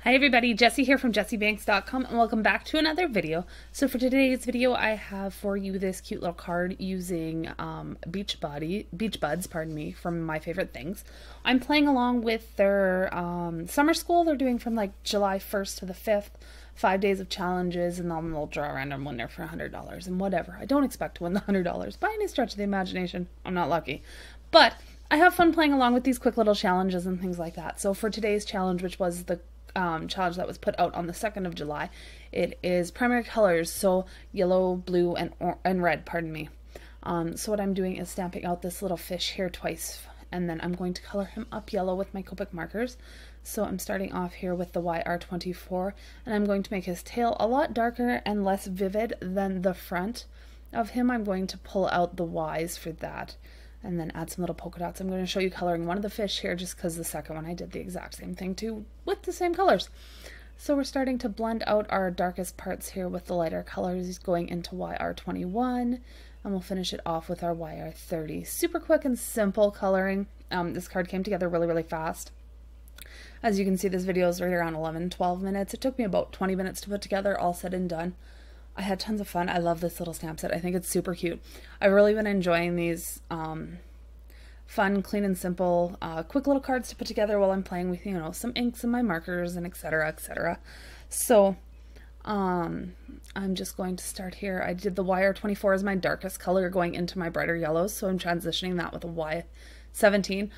Hi everybody, Jessie here from jessiebanks.com and welcome back to another video. So for today's video I have for you this cute little card using Beach Buds from My Favorite Things. I'm playing along with their summer school. They're doing from like July 1st to the 5th, 5 days of challenges, and then they'll draw a random winner for $100 and whatever. I don't expect to win the $100 by any stretch of the imagination. I'm not lucky. But I have fun playing along with these quick little challenges and things like that. So for today's challenge, which was the challenge that was put out on the 2nd of July. It is primary colors, so yellow, blue, and red, pardon me. So what I'm doing is stamping out this little fish here twice, and then I'm going to color him up yellow with my Copic markers. So I'm starting off here with the YR24, and I'm going to make his tail a lot darker and less vivid than the front of him. I'm going to pull out the Ys for that, and then add some little polka dots. I'm going to show you coloring one of the fish here just because the second one I did the exact same thing too with the same colors. So we're starting to blend out our darkest parts here with the lighter colors going into YR21, and we'll finish it off with our YR30. Super quick and simple coloring. This card came together really fast. As you can see, this video is right around 11-12 minutes. It took me about 20 minutes to put together, all said and done. I had tons of fun. I love this little stamp set. I think it's super cute. I've really been enjoying these fun, clean and simple, quick little cards to put together while I'm playing with, you know, some inks and my markers and etc, etc. So I'm just going to start here. I did the YR24 as my darkest color going into my brighter yellows, so I'm transitioning that with a Y17.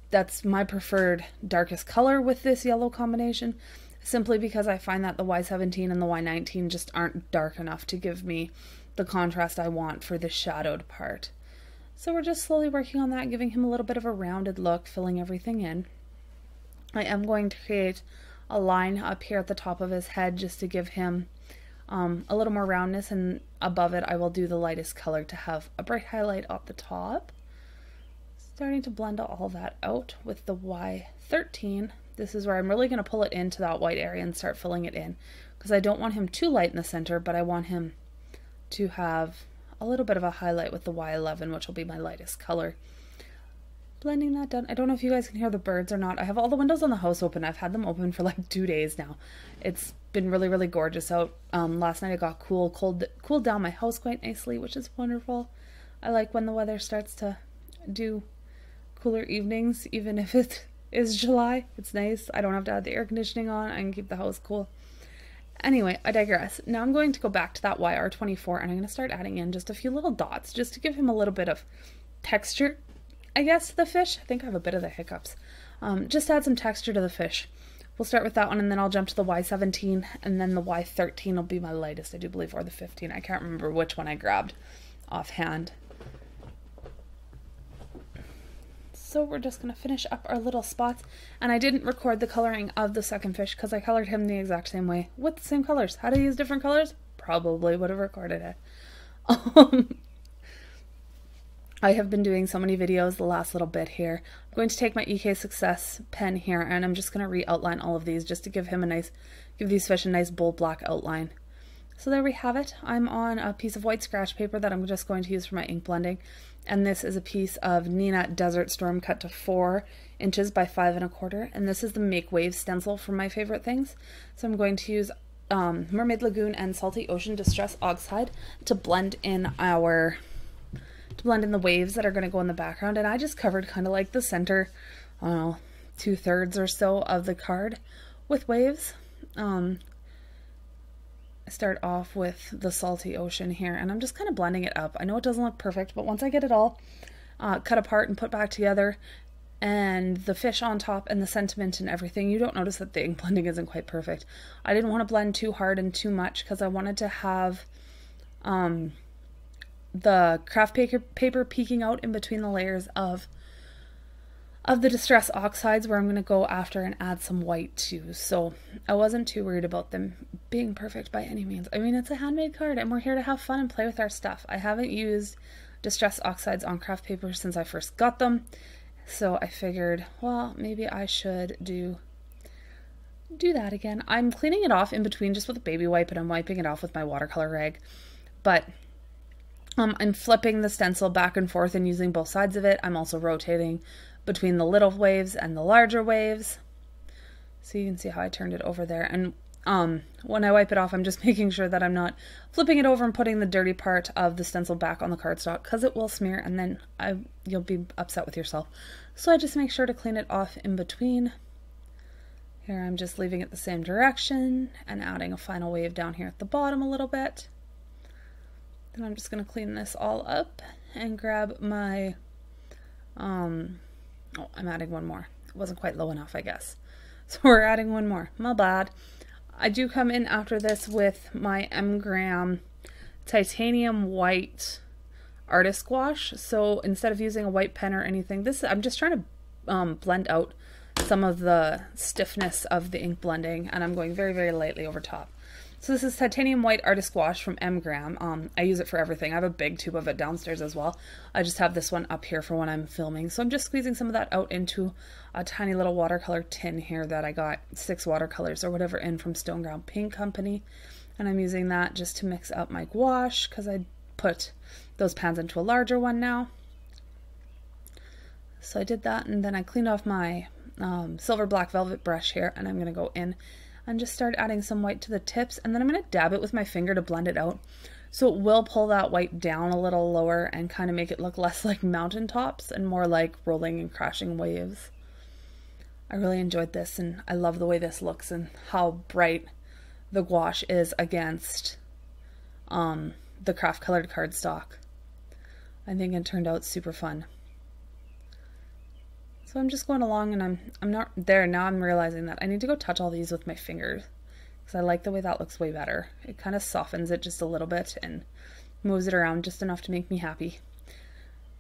That's my preferred darkest color with this yellow combination, simply because I find that the Y17 and the Y19 just aren't dark enough to give me the contrast I want for the shadowed part. So we're just slowly working on that, giving him a little bit of a rounded look, filling everything in. I am going to create a line up here at the top of his head just to give him a little more roundness, and above it I will do the lightest color to have a bright highlight at the top. Starting to blend all that out with the Y13. This is where I'm really going to pull it into that white area and start filling it in, because I don't want him too light in the center, but I want him to have a little bit of a highlight with the Y11, which will be my lightest color. Blending that done. I don't know if you guys can hear the birds or not. I have all the windows on the house open. I've had them open for like 2 days now. It's been really gorgeous out. Last night it got cooled down my house quite nicely, which is wonderful. I like when the weather starts to do cooler evenings, even if it is July. It's nice. I don't have to have the air conditioning on. I can keep the house cool. Anyway, I digress. Now I'm going to go back to that YR24 and I'm going to start adding in just a few little dots just to give him a little bit of texture, I guess, to the fish. I think I have a bit of the hiccups. Just add some texture to the fish. We'll start with that one, and then I'll jump to the Y17, and then the Y13 will be my lightest, I do believe, or the 15. I can't remember which one I grabbed offhand. So we're just going to finish up our little spots, and I didn't record the coloring of the second fish because I colored him the exact same way with the same colors. Had I used different colors, probably would have recorded it. I have been doing so many videos the last little bit here. I'm going to take my EK Success pen here, and I'm just going to re-outline all of these just to give these fish a nice bold black outline. So there we have it. I'm on a piece of white scratch paper that I'm just going to use for my ink blending. And this is a piece of Neenah Desert Storm cut to 4 inches by 5 1/4. And this is the Make Waves stencil from My Favorite Things. So I'm going to use Mermaid, Lagoon, and Salty Ocean Distress Oxide to blend in the waves that are going to go in the background. And I just covered kind of like the center, I don't know, 2/3 or so of the card with waves. Start off with the salty ocean here, and I'm just kind of blending it up. I know it doesn't look perfect, but once I get it all cut apart and put back together, and the fish on top and the sentiment and everything, you don't notice that the ink blending isn't quite perfect. I didn't want to blend too hard and too much because I wanted to have the craft paper peeking out in between the layers of the Distress Oxides, where I'm going to go after and add some white too. So I wasn't too worried about them being perfect by any means. I mean, it's a handmade card and we're here to have fun and play with our stuff. I haven't used Distress Oxides on craft paper since I first got them. So I figured, well, maybe I should do that again. I'm cleaning it off in between just with a baby wipe, and I'm wiping it off with my watercolor rag. But I'm flipping the stencil back and forth and using both sides of it. I'm also rotating between the little waves and the larger waves. So you can see how I turned it over there. And when I wipe it off, I'm just making sure that I'm not flipping it over and putting the dirty part of the stencil back on the cardstock, because it will smear and then you'll be upset with yourself. So I just make sure to clean it off in between. Here I'm just leaving it the same direction and adding a final wave down here at the bottom a little bit. Then I'm just going to clean this all up and grab my, oh, I'm adding one more. It wasn't quite low enough, I guess. So we're adding one more. My bad. I do come in after this with my M-Gram titanium white artist gouache. So instead of using a white pen or anything, I'm just trying to blend out some of the stiffness of the ink blending, and I'm going very, very lightly over top. So this is titanium white artist gouache from M-Gram. I use it for everything. I have a big tube of it downstairs as well. I just have this one up here for when I'm filming. So I'm just squeezing some of that out into a tiny little watercolor tin here that I got 6 watercolors or whatever in from Stone Ground Paint Company. And I'm using that just to mix up my gouache, because I put those pans into a larger one now. So I did that, and then I cleaned off my silver black velvet brush here, and I'm going to go in and just start adding some white to the tips, and then I'm going to dab it with my finger to blend it out. So it will pull that white down a little lower and kind of make it look less like mountaintops and more like rolling and crashing waves. I really enjoyed this, and I love the way this looks and how bright the gouache is against the craft colored cardstock. I think it turned out super fun. So I'm just going along, and I'm not there now. I'm realizing that I need to go touch all these with my fingers, because I like the way that looks way better. It kind of softens it just a little bit and moves it around just enough to make me happy.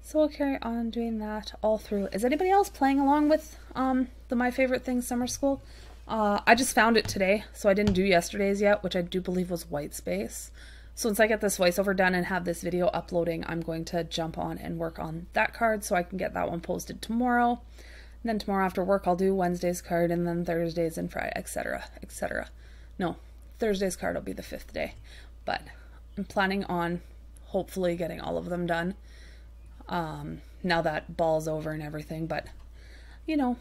So I'll carry on doing that all through. Is anybody else playing along with the My Favorite Things Summer School? I just found it today, so I didn't do yesterday's yet, which I do believe was white space. So once I get this voiceover done and have this video uploading, I'm going to jump on and work on that card so I can get that one posted tomorrow. And then tomorrow after work I'll do Wednesday's card, and then Thursday's and Friday, etc., etc. No, Thursday's card will be the 5th day. But I'm planning on hopefully getting all of them done now that ball's over and everything. But, you know,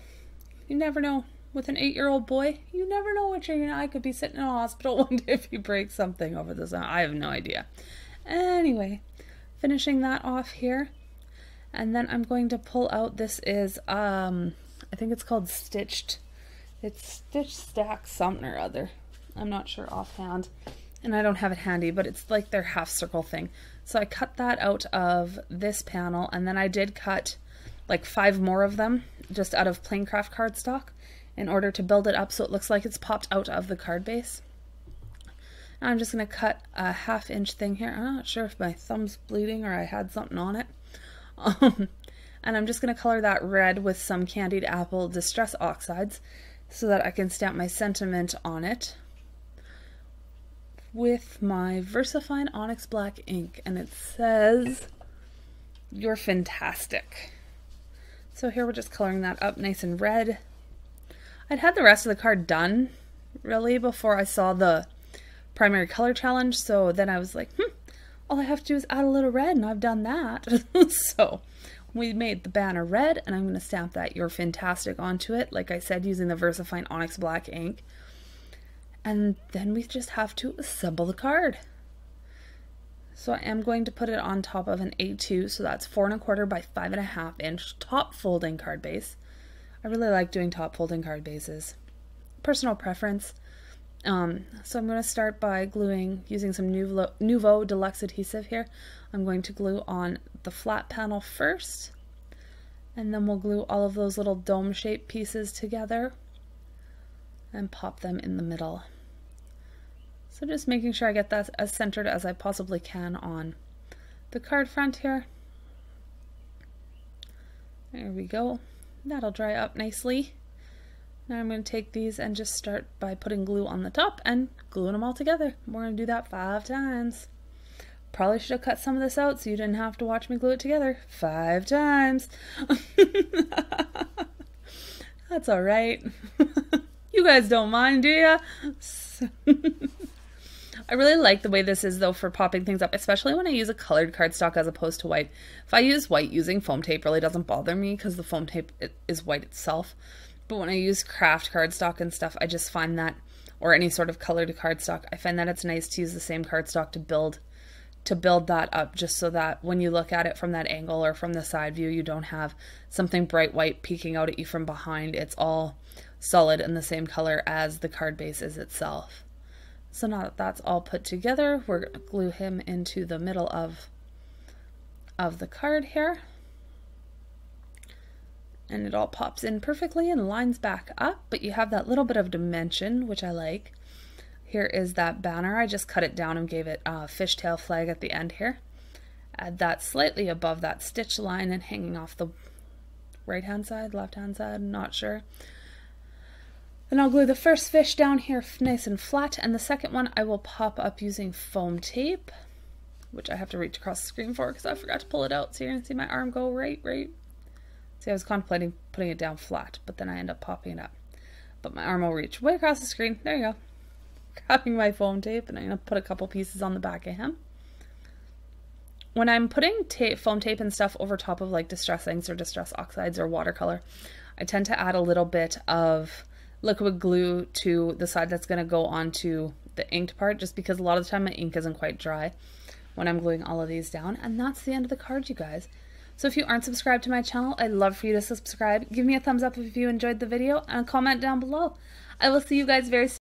you never know. With an 8-year-old boy, you never know what you're gonna. I could be sitting in a hospital one day if he breaks something over this. I have no idea. Anyway, finishing that off here, and then I'm going to pull out. This is I think it's called Stitched. It's Stitch STAX something or other. I'm not sure offhand, and I don't have it handy, but it's like their half circle thing. So I cut that out of this panel, and then I did cut like 5 more of them just out of plain craft cardstock, in order to build it up so it looks like it's popped out of the card base. Now I'm just going to cut a 1/2 inch thing here. I'm not sure if my thumb's bleeding or I had something on it. And I'm just going to color that red with some Candied Apple Distress Oxides so that I can stamp my sentiment on it with my VersaFine Onyx Black ink. And it says, "You're fantastic." So here we're just coloring that up nice and red. I'd had the rest of the card done, really, before I saw the primary color challenge, so then I was like, all I have to do is add a little red, and I've done that. So we made the banner red, and I'm going to stamp that "You're Fantastic" onto it, like I said, using the VersaFine Onyx Black ink. And then we just have to assemble the card. So I am going to put it on top of an A2, so that's 4 1/4 by 5 1/2 inch top folding card base. I really like doing top folding card bases. Personal preference. So I'm going to start by gluing, using some Nouveau Deluxe adhesive here. I'm going to glue on the flat panel first, and then we'll glue all of those little dome-shaped pieces together and pop them in the middle. So just making sure I get that as centered as I possibly can on the card front here. There we go. That'll dry up nicely. Now I'm going to take these and just start by putting glue on the top and gluing them all together. We're going to do that 5 times. Probably should have cut some of this out so you didn't have to watch me glue it together 5 times. That's alright. You guys don't mind, do ya? I really like the way this is, though, for popping things up, especially when I use a colored cardstock as opposed to white. If I use white, using foam tape really doesn't bother me because the foam tape is white itself. But when I use craft cardstock and stuff, I just find that, or any sort of colored cardstock, I find that it's nice to use the same cardstock to build that up, just so that when you look at it from that angle or from the side view, you don't have something bright white peeking out at you from behind. It's all solid and the same color as the card base is itself. So now that that's all put together, we're going to glue him into the middle of the card here. And it all pops in perfectly and lines back up, but you have that little bit of dimension, which I like. Here is that banner. I just cut it down and gave it a fishtail flag at the end here. Add that slightly above that stitch line and hanging off the right hand side, left hand side, I'm not sure. Then I'll glue the first fish down here nice and flat, and the second one I will pop up using foam tape, which I have to reach across the screen for because I forgot to pull it out. So you're going to see my arm go right. See, I was contemplating putting it down flat, but then I end up popping it up. But my arm will reach way across the screen. There you go. Grabbing my foam tape, and I'm going to put a couple pieces on the back of him. When I'm putting foam tape and stuff over top of like distress inks or distress oxides or watercolor, I tend to add a little bit of liquid glue to the side that's going to go onto the inked part, just because a lot of the time my ink isn't quite dry when I'm gluing all of these down. And that's the end of the card, you guys. So if you aren't subscribed to my channel, I'd love for you to subscribe. Give me a thumbs up if you enjoyed the video and a comment down below. I will see you guys very soon.